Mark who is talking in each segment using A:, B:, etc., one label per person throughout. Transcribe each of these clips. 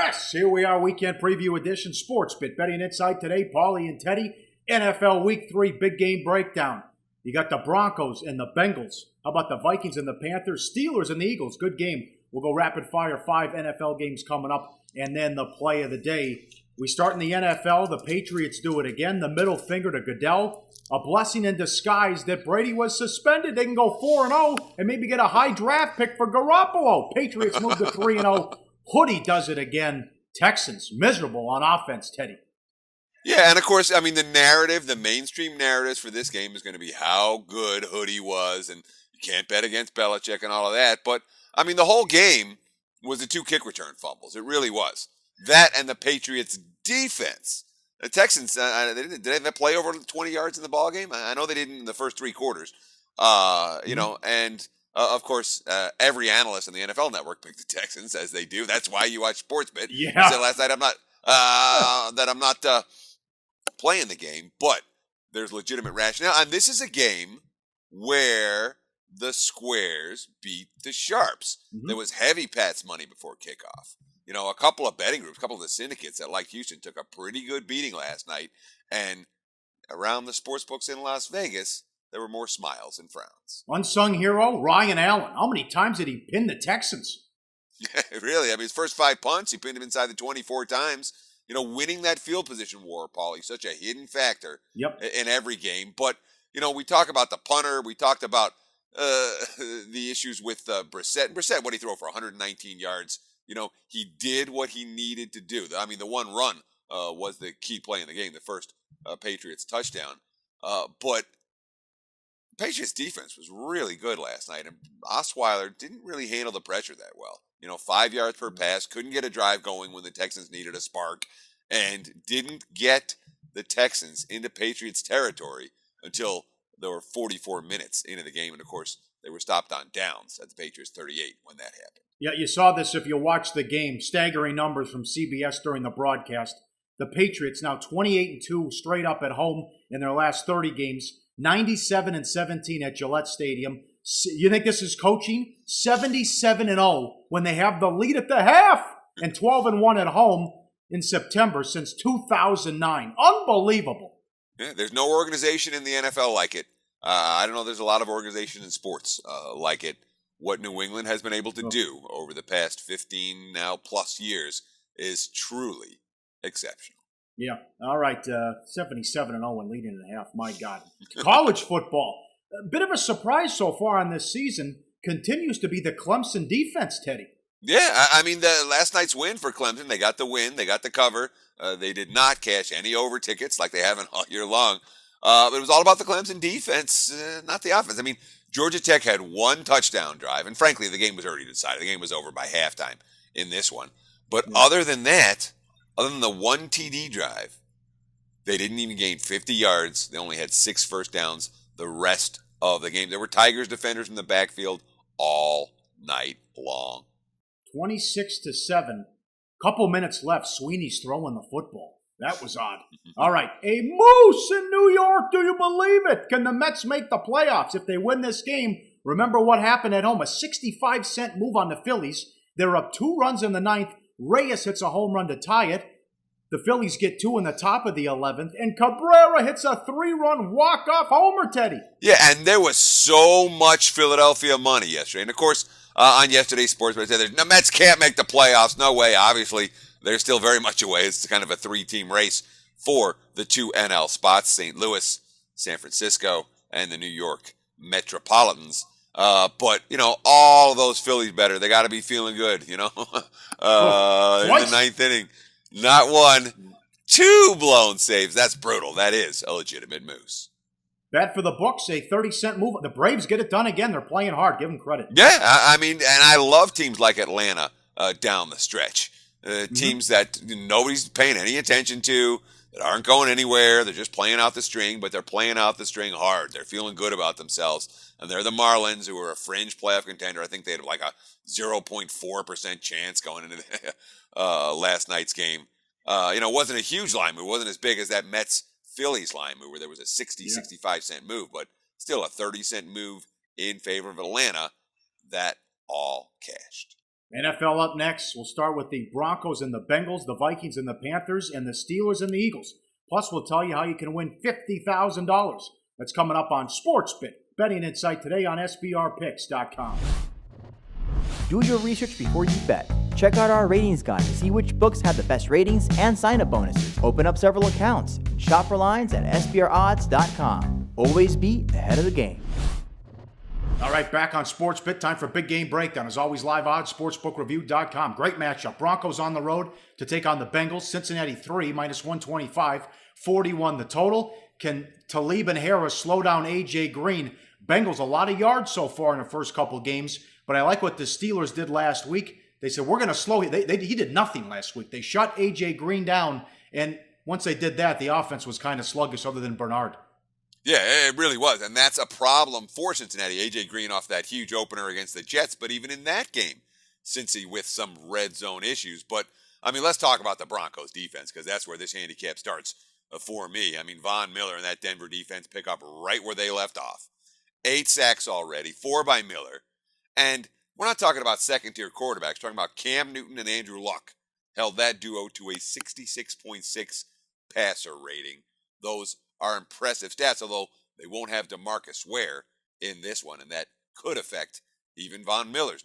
A: Yes, here we are, weekend preview edition, Sports Bit Betting Insight today. Paulie and Teddy, NFL Week 3 big game breakdown. You got the Broncos and the Bengals. How about the Vikings and the Panthers? Steelers and the Eagles. Good game. We'll go rapid fire. 5 NFL games coming up, and then the play of the day. We start in the NFL. The Patriots do it again. The middle finger to Goodell. A blessing in disguise that Brady was suspended. They can go 4-0 and maybe get a high draft pick for Garoppolo. Patriots move to 3-0. Hoodie does it again. Texans, miserable on offense, Teddy.
B: Yeah, and of course, I mean, the narrative, the mainstream narratives for this game is going to be how good Hoodie was, and you can't bet against Belichick and all of that. But, I mean, the whole game was the 2 kick return fumbles. It really was. That and the Patriots' defense. The Texans, did they play over 20 yards in the ball game? I know they didn't in the first 3 quarters. Of course, every analyst on the NFL Network picked the Texans, as they do. That's why you watch SportsBit.
A: Yeah.
B: I said last night I'm not playing the game, but there's legitimate rationale. And this is a game where the squares beat the sharps. Mm-hmm. There was heavy Pats money before kickoff. You know, a couple of betting groups, a couple of the syndicates that like Houston took a pretty good beating last night. And around the sports books in Las Vegas, there were more smiles than frowns.
A: Unsung hero, Ryan Allen. How many times did he pin the Texans?
B: Really? I mean, his first 5 punts, he pinned him inside the 24 times. You know, winning that field position war, Paulie, such a hidden factor in every game. But, you know, we talk about the punter. We talked about the issues with Brissett. Brissett, what did he throw for 119 yards? You know, he did what he needed to do. I mean, the one run was the key play in the game, the first Patriots touchdown. But Patriots defense was really good last night, and Osweiler didn't really handle the pressure that well. You know, 5 yards per pass, couldn't get a drive going when the Texans needed a spark, and didn't get the Texans into Patriots territory until there were 44 minutes into the game. And, of course, they were stopped on downs at the Patriots 38 when that happened.
A: Yeah, you saw this if you watched the game. Staggering numbers from CBS during the broadcast. The Patriots now 28-2 straight up at home in their last 30 games. 97-17 at Gillette Stadium. You think this is coaching? 77-0 when they have the lead at the half, and 12-1 at home in September since 2009. Unbelievable.
B: Yeah, there's no organization in the NFL like it. I don't know. There's a lot of organization in sports like it. What New England has been able to do over the past 15 now plus years is truly exceptional.
A: Yeah. All right. 77-0 and leading at half. My God. College football. A bit of a surprise so far on this season continues to be the Clemson defense, Teddy.
B: Yeah. I mean, the last night's win for Clemson, they got the win. They got the cover. They did not cash any over tickets like they haven't all year long. But it was all about the Clemson defense, not the offense. I mean, Georgia Tech had 1 touchdown drive. And frankly, the game was already decided. The game was over by halftime in this one. But other than that, other than the 1 TD drive, they didn't even gain 50 yards. They only had 6 first downs the rest of the game. There were Tigers defenders in the backfield all night long.
A: 26-7. Couple minutes left. Sweeney's throwing the football. That was odd. All right. A moose in New York. Do you believe it? Can the Mets make the playoffs if they win this game? Remember what happened at home. A 65-cent move on the Phillies. They're up 2 runs in the 9th. Reyes hits a home run to tie it. The Phillies get 2 in the top of the 11th. And Cabrera hits a 3-run walk-off homer, Teddy.
B: Yeah, and there was so much Philadelphia money yesterday. And, of course, on yesterday's sports, they said the Mets can't make the playoffs. No way. Obviously, they're still very much away. It's kind of a 3-team race for the 2 NL spots, St. Louis, San Francisco, and the New York Metropolitans. But, you know, all those Phillies better. They got to be feeling good, you know. In the 9th inning, not 1, 2 blown saves. That's brutal. That is a legitimate moose.
A: Bad for the books, a 30-cent move. The Braves get it done again. They're playing hard. Give them credit.
B: Yeah, I mean, and I love teams like Atlanta down the stretch. Teams that nobody's paying any attention to, that aren't going anywhere. They're just playing out the string, but they're playing out the string hard. They're feeling good about themselves. And they're the Marlins, who are a fringe playoff contender. I think they had like a 0.4% chance going into last night's game. It wasn't a huge line move. It wasn't as big as that Mets-Phillies line move where there was a 65-cent move, but still a 30-cent move in favor of Atlanta that all cashed.
A: NFL up next. We'll start with the Broncos and the Bengals, the Vikings and the Panthers, and the Steelers and the Eagles. Plus, we'll tell you how you can win $50,000. That's coming up on SportsBit. Betting Insight today on SBRPicks.com.
C: Do your research before you bet. Check out our ratings guide to see which books have the best ratings and sign-up bonuses. Open up several accounts. Shop for lines at SBRodds.com. Always be ahead of the game.
A: All right, back on SportsBit. Time for Big Game Breakdown. As always, live odds, sportsbookreview.com. Great matchup. Broncos on the road to take on the Bengals. Cincinnati 3, minus 125. 41 the total. Can Talib and Harris slow down A.J. Green? Bengals, a lot of yards so far in the first couple games. But I like what the Steelers did last week. They said, we're going to slow him. He did nothing last week. They shut A.J. Green down, and once they did that, the offense was kind of sluggish other than Bernard.
B: Yeah, it really was, and that's a problem for Cincinnati. A.J. Green off that huge opener against the Jets, but even in that game, Cincy with some red zone issues. But, I mean, let's talk about the Broncos defense, because that's where this handicap starts for me. I mean, Von Miller and that Denver defense pick up right where they left off. 8 sacks already, 4 by Miller. And we're not talking about second-tier quarterbacks. We're talking about Cam Newton and Andrew Luck. Held that duo to a 66.6 passer rating. Those are impressive stats, although they won't have DeMarcus Ware in this one, and that could affect even Von Miller's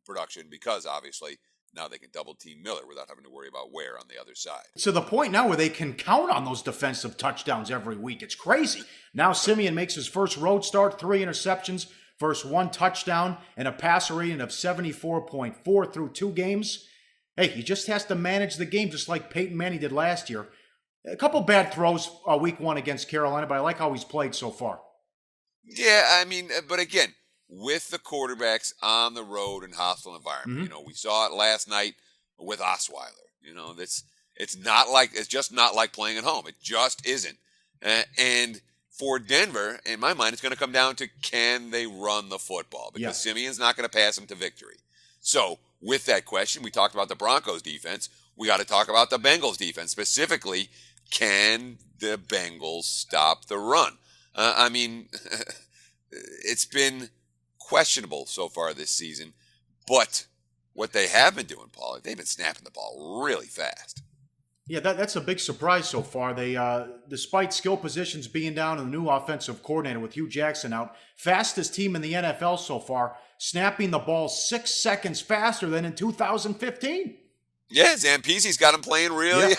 B: production because, obviously, now they can double-team Miller without having to worry about Ware on the other side.
A: To the point now where they can count on those defensive touchdowns every week. It's crazy. Now Simeon makes his first road start, 3 interceptions, versus 1 touchdown, and a passer rating of 74.4 through 2 games. Hey, he just has to manage the game just like Peyton Manning did last year. A couple bad throws week 1 against Carolina, but I like how he's played so far.
B: Yeah, I mean, but again, with the quarterbacks on the road in hostile environment, we saw it last night with Osweiler. It's just not like playing at home. It just isn't. And for Denver, in my mind, it's going to come down to can they run the football? Because Simeon's not going to pass them to victory. So, with that question, we talked about the Broncos defense. We got to talk about the Bengals defense. Specifically, can the Bengals stop the run? I mean, it's been questionable so far this season. But what they have been doing, Paul, they've been snapping the ball really fast.
A: Yeah, that's a big surprise so far. They, despite skill positions being down and the new offensive coordinator with Hugh Jackson out, fastest team in the NFL so far, snapping the ball 6 seconds faster than in 2015.
B: Yeah, Zampese's got him playing really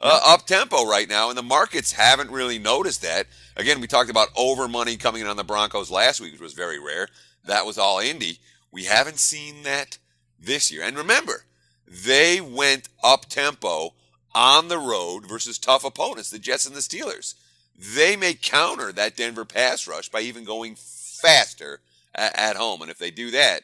B: up-tempo right now, and the markets haven't really noticed that. Again, we talked about over money coming in on the Broncos last week, which was very rare. That was all Indy. We haven't seen that this year. And remember, they went up-tempo on the road versus tough opponents, the Jets and the Steelers. They may counter that Denver pass rush by even going faster at home. And if they do that,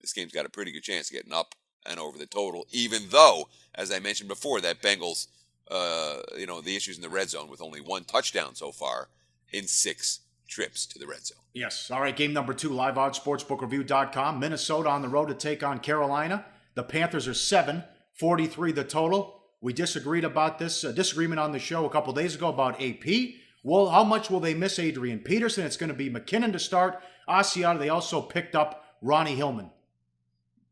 B: this game's got a pretty good chance of getting up and over the total, even though, as I mentioned before, that Bengals, the issues in the red zone with only 1 touchdown so far in 6 trips to the red zone.
A: Yes. All right, game number 2, live odds, sportsbookreview.com. Minnesota on the road to take on Carolina. The Panthers are 7, 43 the total. We disagreed about this disagreement on the show a couple days ago about AP. Well, how much will they miss Adrian Peterson? It's going to be McKinnon to start. Asiata, they also picked up Ronnie Hillman.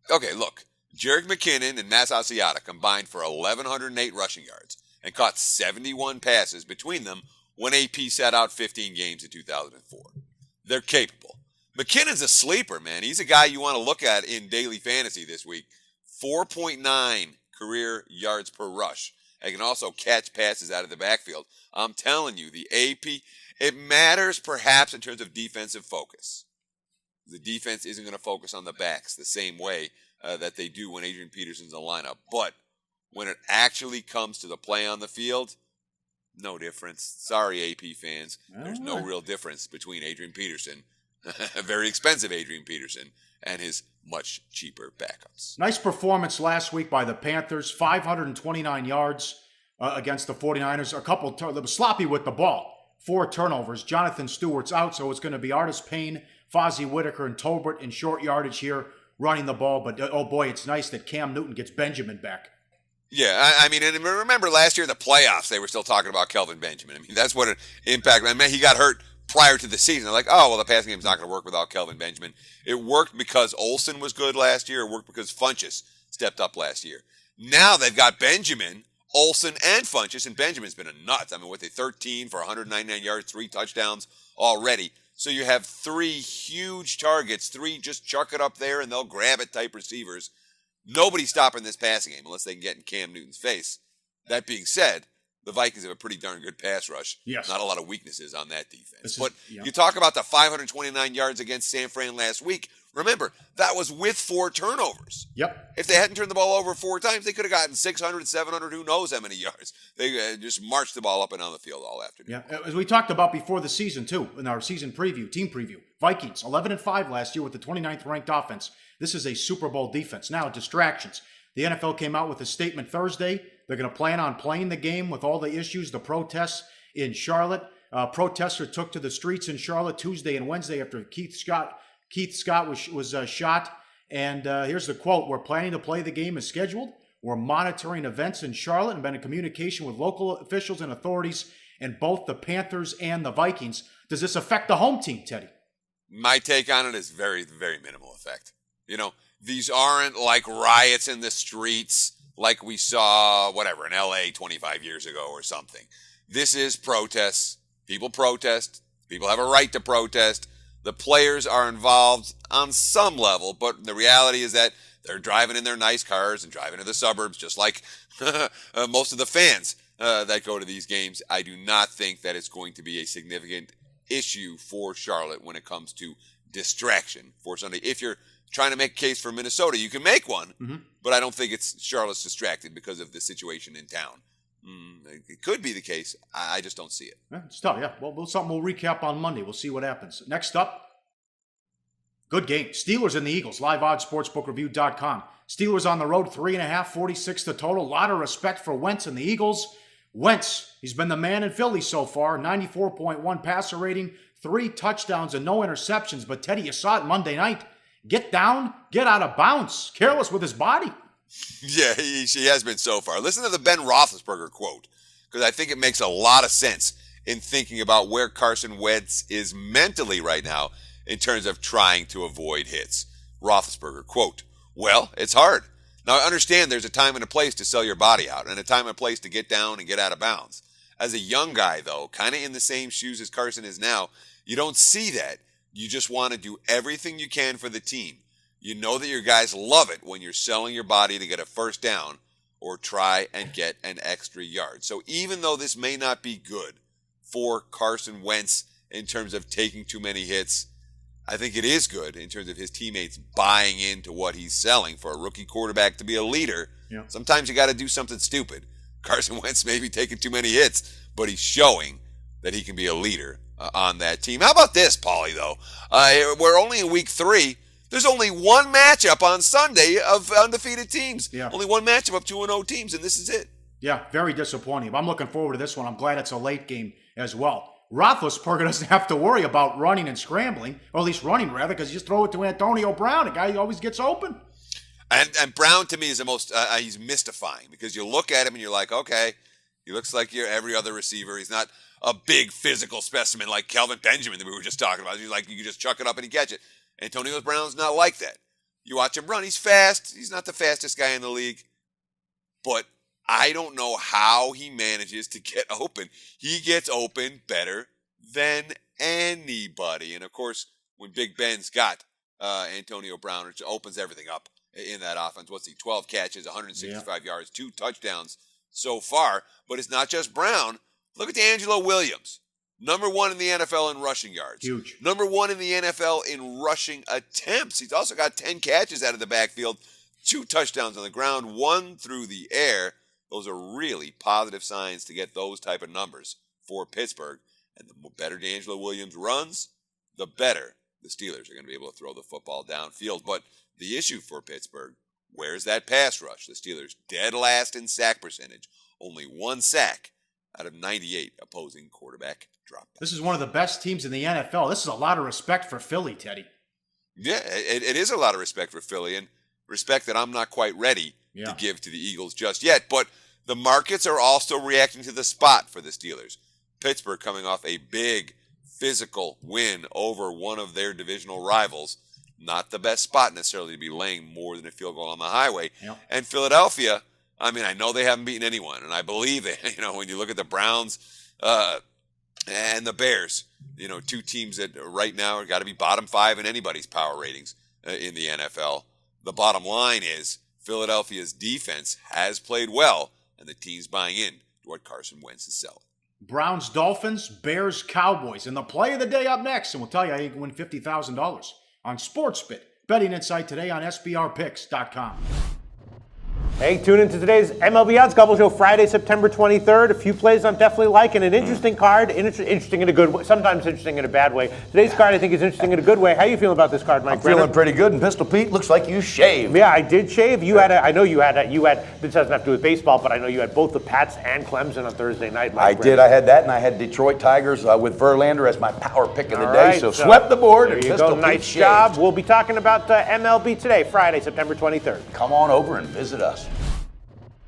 B: Okay, look. Jerick McKinnon and Matt Asiata combined for 1,108 rushing yards and caught 71 passes between them when AP sat out 15 games in 2004. They're capable. McKinnon's a sleeper, man. He's a guy you want to look at in daily fantasy this week. 4.9 career yards per rush. And can also catch passes out of the backfield. I'm telling you, the AP, it matters perhaps in terms of defensive focus. The defense isn't going to focus on the backs the same way that they do when Adrian Peterson's in the lineup. But when it actually comes to the play on the field, no difference. Sorry, AP fans. There's no real difference between Adrian Peterson, a very expensive Adrian Peterson, and his much cheaper backups.
A: Nice performance last week by the Panthers, 529 yards against the 49ers. A couple, they were sloppy with the ball. 4 turnovers. Jonathan Stewart's out, so it's going to be Artis Payne, Fozzie Whitaker, and Tolbert in short yardage here running the ball. But, oh boy, it's nice that Cam Newton gets Benjamin back.
B: Yeah, I mean, and remember last year in the playoffs, they were still talking about Kelvin Benjamin. I mean, that's what an impact. I mean, he got hurt prior to the season. They're like, oh, well, the passing game's not going to work without Kelvin Benjamin. It worked because Olsen was good last year. It worked because Funchess stepped up last year. Now they've got Benjamin, Olsen, and Funchess, and Benjamin's been a nut. I mean, 13 for 199 yards, 3 touchdowns already. So you have 3 huge targets, 3 just chuck it up there and they'll grab it type receivers. Nobody's stopping this passing game unless they can get in Cam Newton's face. That being said, the Vikings have a pretty darn good pass rush.
A: Yes.
B: Not a lot of weaknesses on that defense. You talk about the 529 yards against San Fran last week. Remember, that was with 4 turnovers.
A: Yep.
B: If they hadn't turned the ball over 4 times, they could have gotten 600, 700, who knows how many yards. They just marched the ball up and down the field all afternoon.
A: Yeah, as we talked about before the season, too, in our season preview, team preview, Vikings, 11-5 last year with the 29th ranked offense. This is a Super Bowl defense. Now, distractions. The NFL came out with a statement Thursday. They're going to plan on playing the game with all the issues, the protests in Charlotte. Protesters took to the streets in Charlotte Tuesday and Wednesday after Keith Scott was shot. And here's the quote: "We're planning to play the game as scheduled. We're monitoring events in Charlotte and been in communication with local officials and authorities in both the Panthers and the Vikings." Does this affect the home team, Teddy?
B: My take on it is very, very minimal effect. You know, these aren't like riots in the streets like we saw, whatever, in L.A. 25 years ago or something. This is protests. People protest. People have a right to protest. The players are involved on some level, but the reality is that they're driving in their nice cars and driving to the suburbs, just like most of the fans that go to these games. I do not think that it's going to be a significant issue for Charlotte when it comes to distraction for Sunday. If you're trying to make a case for Minnesota, you can make one, but I don't think it's Charlotte's distracted because of the situation in town. It could be the case. I just don't see it.
A: Yeah, it's tough, yeah. Well, something we'll recap on Monday. We'll see what happens. Next up, good game. Steelers and the Eagles, liveoddsportsbookreview.com. Steelers on the road, 3.5, 46 the total. A lot of respect for Wentz and the Eagles. Wentz, he's been the man in Philly so far. 94.1 passer rating, 3 touchdowns and no interceptions. But Teddy, you saw it Monday night. Get down, get out of bounds. Careless with his body.
B: Yeah, he has been so far. Listen to the Ben Roethlisberger quote, because I think it makes a lot of sense in thinking about where Carson Wentz is mentally right now in terms of trying to avoid hits. Roethlisberger, quote, "Well, it's hard. Now, I understand there's a time and a place to sell your body out and a time and a place to get down and get out of bounds. As a young guy, though, kind of in the same shoes as Carson is now, you don't see that. You just want to do everything you can for the team. You know that your guys love it when you're selling your body to get a first down or try and get an extra yard." So even though this may not be good for Carson Wentz in terms of taking too many hits, I think it is good in terms of his teammates buying into what he's selling. For a rookie quarterback to be a leader, sometimes you got to do something stupid. Carson Wentz may be taking too many hits, but he's showing that he can be a leader on that team. How about this, Paulie, though? We're only in week 3. There's only one matchup on Sunday of undefeated teams.
A: Yeah.
B: Only one matchup of 2-0 teams, and this is it.
A: Yeah, very disappointing. But I'm looking forward to this one. I'm glad it's a late game as well. Roethlisberger doesn't have to worry about running and scrambling, or at least running rather, because you just throw it to Antonio Brown, a guy who always gets open.
B: And Brown, to me, is the most, he's mystifying, because you look at him and you're like, okay, he looks like every other receiver. He's not a big physical specimen like Kelvin Benjamin that we were just talking about. He's like, you can just chuck it up and he catch it. Antonio Brown's not like that. You watch him run, he's fast. He's not the fastest guy in the league. But I don't know how he manages to get open. He gets open better than anybody. And, of course, when Big Ben's got Antonio Brown, it opens everything up in that offense. What's he? 12 catches, 165 yards, 2 touchdowns so far. But it's not just Brown. Look at D'Angelo Williams. Number 1 in the NFL in rushing yards.
A: Huge.
B: Number 1 in the NFL in rushing attempts. He's also got 10 catches out of the backfield, 2 touchdowns on the ground, 1 through the air. Those are really positive signs to get those type of numbers for Pittsburgh. And the better D'Angelo Williams runs, the better the Steelers are going to be able to throw the football downfield. But the issue for Pittsburgh, where's that pass rush? The Steelers dead last in sack percentage. Only 1 sack out of 98 opposing quarterback dropbacks.
A: This is one of the best teams in the NFL. This is a lot of respect for Philly, Teddy.
B: Yeah, it is a lot of respect for Philly, and respect that I'm not quite ready to give to the Eagles just yet. But the markets are also reacting to the spot for the Steelers. Pittsburgh coming off a big physical win over one of their divisional rivals. Not the best spot necessarily to be laying more than a field goal on the highway.
A: Yep.
B: And Philadelphia, I mean, I know they haven't beaten anyone, and I believe it. When you look at the Browns and the Bears, two teams that right now are got to be bottom 5 in anybody's power ratings in the NFL. The bottom line is Philadelphia's defense has played well, and the team's buying in to what Carson Wentz is selling.
A: Browns, Dolphins, Bears, Cowboys. And the play of the day up next. And we'll tell you how you can win $50,000 on SportsBit. Betting insight today on SBRpicks.com.
D: Hey, tune into today's MLB Odds Couple Show Friday, September 23rd. A few plays I'm definitely liking. An interesting card, interesting in a good way, sometimes interesting in a bad way. Today's card I think is interesting in a good way. How you feeling about this card, Mike?
E: I'm feeling pretty good. And Pistol Pete, looks like you shaved.
D: Yeah, I did shave. I know you had. This doesn't have to do with baseball, but I know you had both the Pats and Clemson on Thursday night, Mike.
E: I did. I had that, and I had Detroit Tigers with Verlander as my power pick of the day.
D: Right,
E: so swept the board.
D: There
E: and
D: you
E: Pistol
D: go.
E: Pete
D: Nice
E: shaved.
D: job. We'll be talking about MLB today, Friday, September 23rd.
E: Come on over and visit us.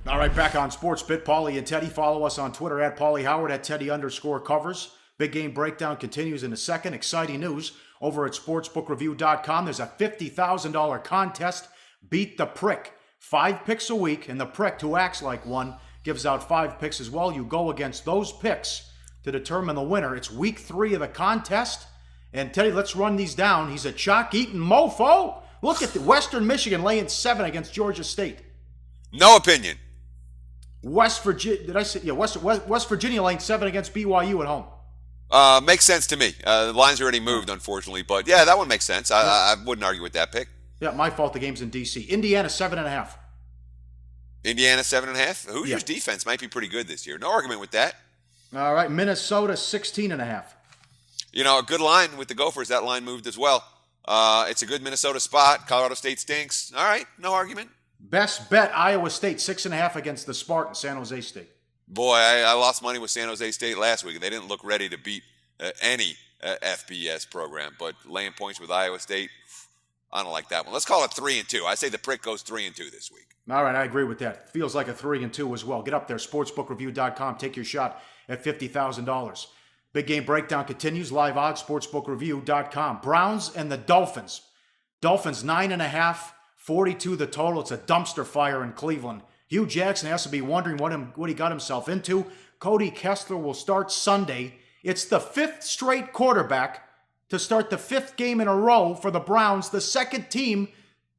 A: All right, back on SportsBit, Paulie and Teddy. Follow us on Twitter at Paulie Howard, at Teddy_covers. Big game breakdown continues in a second. Exciting news over at sportsbookreview.com. There's a $50,000 contest. Beat the Prick. 5 picks a week, and the Prick, who acts like one, gives out 5 picks as well. You go against those picks to determine the winner. It's week 3 of the contest. And Teddy, let's run these down. He's a chalk-eating mofo. Look at the Western Michigan laying 7 against Georgia State.
B: No opinion.
A: West Virginia, did I say? Yeah, West Virginia laying 7 against BYU at home.
B: Makes sense to me. The line's already moved, unfortunately, but yeah, that one makes sense. I wouldn't argue with that pick.
A: Yeah, my fault. The game's in D.C. Indiana 7.5.
B: Indiana 7.5. Hoosiers defense might be pretty good this year. No argument with that.
A: All right, Minnesota 16.5.
B: A good line with the Gophers. That line moved as well. It's a good Minnesota spot. Colorado State stinks. All right, no argument.
A: Best bet, Iowa State 6.5 against the Spartans, San Jose State.
B: Boy, I lost money with San Jose State last week. They didn't look ready to beat any FBS program, but laying points with Iowa State, I don't like that one. Let's call it 3-2. I say the Prick goes 3-2 this week.
A: All right, I agree with that. Feels like a 3-2 as well. Get up there, sportsbookreview.com. Take your shot at $50,000. Big game breakdown continues. Live odds, sportsbookreview.com. Browns and the Dolphins. Dolphins 9.5. 42 the total. It's a dumpster fire in Cleveland. Hugh Jackson has to be wondering what he got himself into. Cody Kessler will start Sunday. It's the 5th straight quarterback to start the 5th game in a row for the Browns. The second time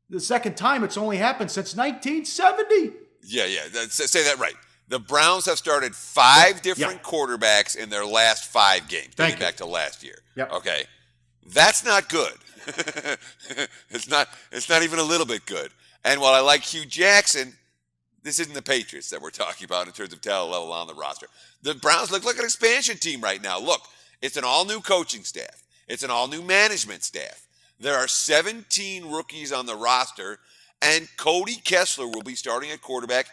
A: it's only happened since 1970.
B: Yeah. Say that right. The Browns have started 5 different quarterbacks in their last 5 games, dating back to last year.
A: Yep.
B: Okay. That's not good. It's not even a little bit good. And while I like Hugh Jackson, this isn't the Patriots that we're talking about in terms of talent level on the roster. The Browns look like an expansion team right now. Look, it's an all-new coaching staff. It's an all-new management staff. There are 17 rookies on the roster, and Cody Kessler will be starting at quarterback.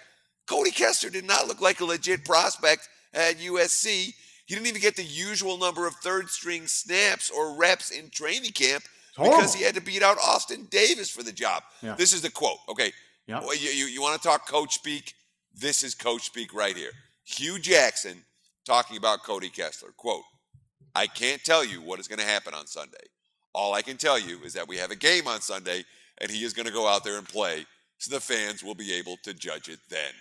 B: Cody Kessler did not look like a legit prospect at USC. He didn't even get the usual number of third-string snaps or reps in training camp because he had to beat out Austin Davis for the job. Yeah. This is the quote, okay? Yeah. You want to talk coach speak? This is coach speak right here. Hugh Jackson talking about Cody Kessler. Quote, I can't tell you what is going to happen on Sunday. All I can tell you is that we have a game on Sunday, and he is going to go out there and play, so the fans will be able to judge it then.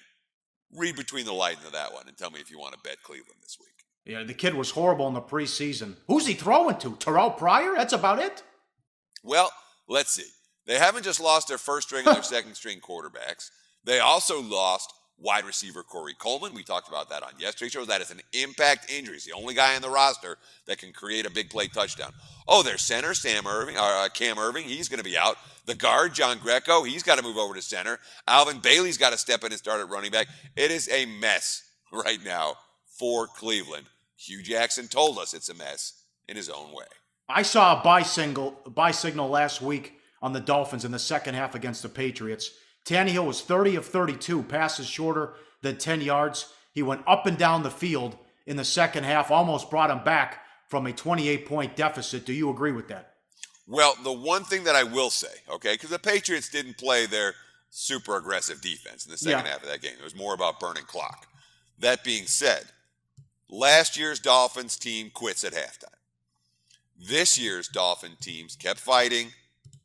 B: Read between the lines of that one and tell me if you want to bet Cleveland this week.
A: Yeah, the kid was horrible in the preseason. Who's he throwing to? Terrell Pryor? That's about it?
B: Well, let's see. They haven't just lost their first string and their second string quarterbacks. They also lost wide receiver Corey Coleman. We talked about that on yesterday's show. That is an impact injury. He's the only guy on the roster that can create a big play touchdown. Oh, their center, Cam Irving, he's going to be out. The guard, John Greco, he's got to move over to center. Alvin Bailey's got to step in and start at running back. It is a mess right now for Cleveland. Hugh Jackson told us it's a mess in his own way.
A: I saw a buy signal last week on the Dolphins in the second half against the Patriots. Tannehill was 30 of 32, passes shorter than 10 yards. He went up and down the field in the second half, almost brought him back from a 28-point deficit. Do you agree with that?
B: Well, the one thing that I will say, okay, because the Patriots didn't play their super aggressive defense in the second half of that game. It was more about burning clock. That being said, last year's Dolphins team quits at halftime. This year's Dolphin teams kept fighting,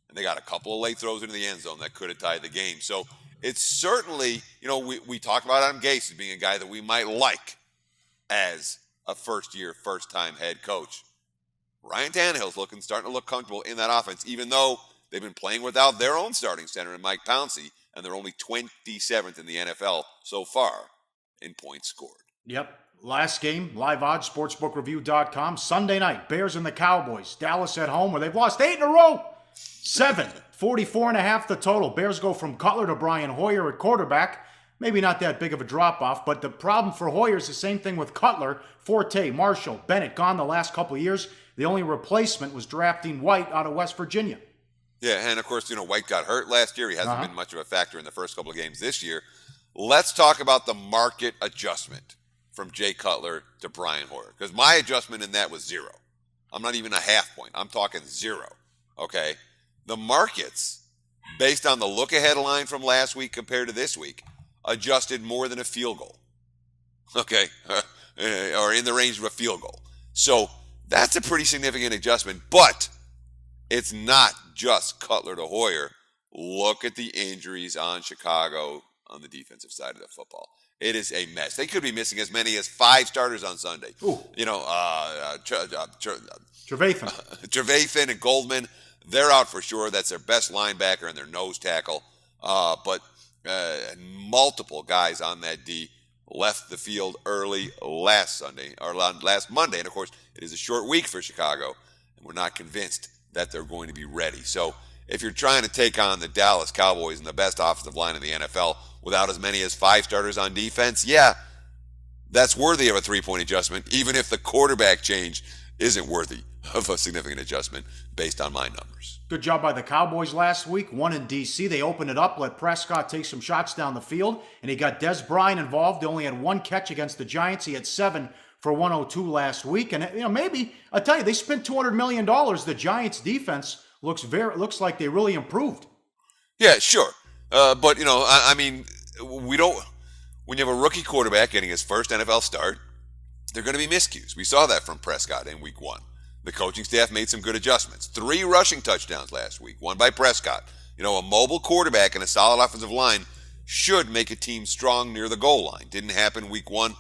B: and they got a couple of late throws into the end zone that could have tied the game. So it's certainly, we talked about Adam Gase as being a guy that we might like as a first-time head coach. Ryan Tannehill's starting to look comfortable in that offense, even though they've been playing without their own starting center in Mike Pouncey, and they're only 27th in the NFL so far in points scored.
A: Yep. Last game, live odds, sportsbookreview.com. Sunday night, Bears and the Cowboys. Dallas at home, where they've lost 8 in a row. 44.5 the total. Bears go from Cutler to Brian Hoyer at quarterback. Maybe not that big of a drop-off, but the problem for Hoyer is the same thing with Cutler. Forte, Marshall, Bennett gone the last couple of years. The only replacement was drafting White out of West Virginia.
B: Yeah, and of course, White got hurt last year. He hasn't been much of a factor in the first couple of games this year. Let's talk about the market adjustment from Jay Cutler to Brian Hoyer, because my adjustment in that was 0. I'm not even a half point. I'm talking 0, okay? The markets, based on the look-ahead line from last week compared to this week, adjusted more than a field goal, okay? Or in the range of a field goal. So that's a pretty significant adjustment, but it's not just Cutler to Hoyer. Look at the injuries on Chicago on the defensive side of the football. It is a mess. They could be missing as many as 5 starters on Sunday. Trevathan and Goldman, they're out for sure. That's their best linebacker and their nose tackle. But multiple guys on that D left the field early last Monday. And, of course, it is a short week for Chicago, and we're not convinced that they're going to be ready. So if you're trying to take on the Dallas Cowboys and the best offensive line in the NFL without as many as 5 starters on defense, yeah, that's worthy of a 3-point adjustment, even if the quarterback change isn't worthy of a significant adjustment based on my numbers.
A: Good job by the Cowboys last week. One in D.C. They opened it up, let Prescott take some shots down the field, and he got Des Bryant involved. He only had 1 catch against the Giants. He had 7 for 102 last week. And, maybe, I tell you, they spent $200 million. The Giants' defense looks like they really improved.
B: Yeah, sure. But, we don't. When you have a rookie quarterback getting his first NFL start, they're going to be miscues. We saw that from Prescott in week 1. The coaching staff made some good adjustments. 3 rushing touchdowns last week, 1 by Prescott. A mobile quarterback and a solid offensive line should make a team strong near the goal line. Didn't happen week 1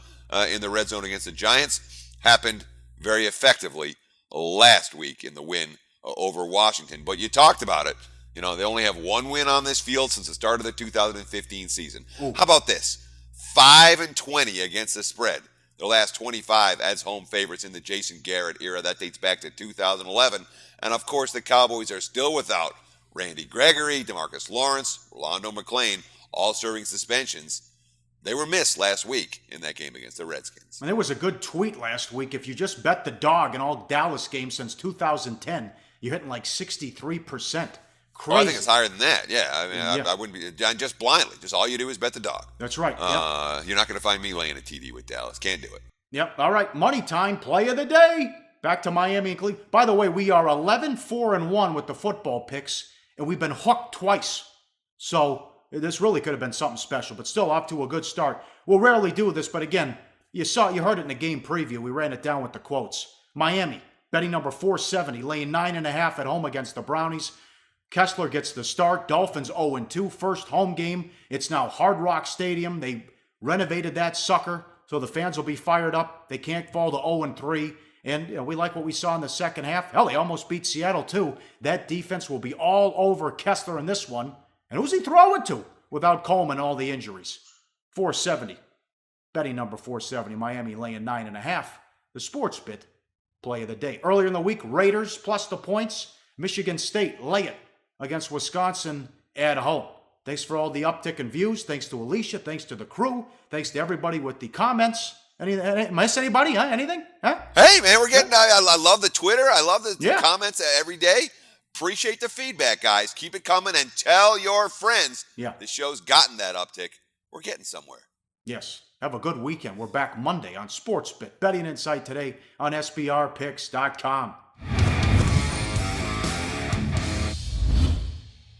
B: in the red zone against the Giants. Happened very effectively last week in the win over Washington. But you talked about it. They only have 1 win on this field since the start of the 2015 season. Ooh. How about this? 5-20 against the spread. Their last 25 as home favorites in the Jason Garrett era. That dates back to 2011. And, of course, the Cowboys are still without Randy Gregory, DeMarcus Lawrence, Rolando McClain, all serving suspensions. They were missed last week in that game against the Redskins.
A: And there was a good tweet last week. If you just bet the dog in all Dallas games since 2010, you're hitting like 63%. Crazy.
B: Well, I think it's higher than that. Yeah, I wouldn't be just blindly. Just all you do is bet the dog.
A: That's right. Yep.
B: You're not going to find me laying a TD with Dallas. Can't do it.
A: Yep. All right. Money time. Play of the day. Back to Miami and Cleveland. By the way, we are 11-4-1 with the football picks, and we've been hooked twice. So this really could have been something special, but still off to a good start. We'll rarely do this, but again, you heard it in the game preview. We ran it down with the quotes. Miami, betting number 470, laying 9.5 at home against the Brownies. Kessler gets the start. Dolphins 0-2, first home game. It's now Hard Rock Stadium. They renovated that sucker, so the fans will be fired up. They can't fall to 0-3. And we like what we saw in the second half. Hell, they almost beat Seattle, too. That defense will be all over Kessler in this one. And who's he throwing to without Coleman and all the injuries? 470. Betting number 470. Miami laying 9.5. The sports bit play of the day. Earlier in the week, Raiders plus the points. Michigan State lay it against Wisconsin at home. Thanks for all the uptick in views. Thanks to Alicia. Thanks to the crew. Thanks to everybody with the comments. Miss anybody? Huh? Anything? Huh?
B: Hey, man, we're getting... I love the Twitter. I love the comments every day. Appreciate the feedback, guys. Keep it coming and tell your friends.
A: Yeah.
B: The show's gotten that uptick. We're getting somewhere.
A: Yes. Have a good weekend. We're back Monday on SportsBit. Betting Insight today on SBRpicks.com.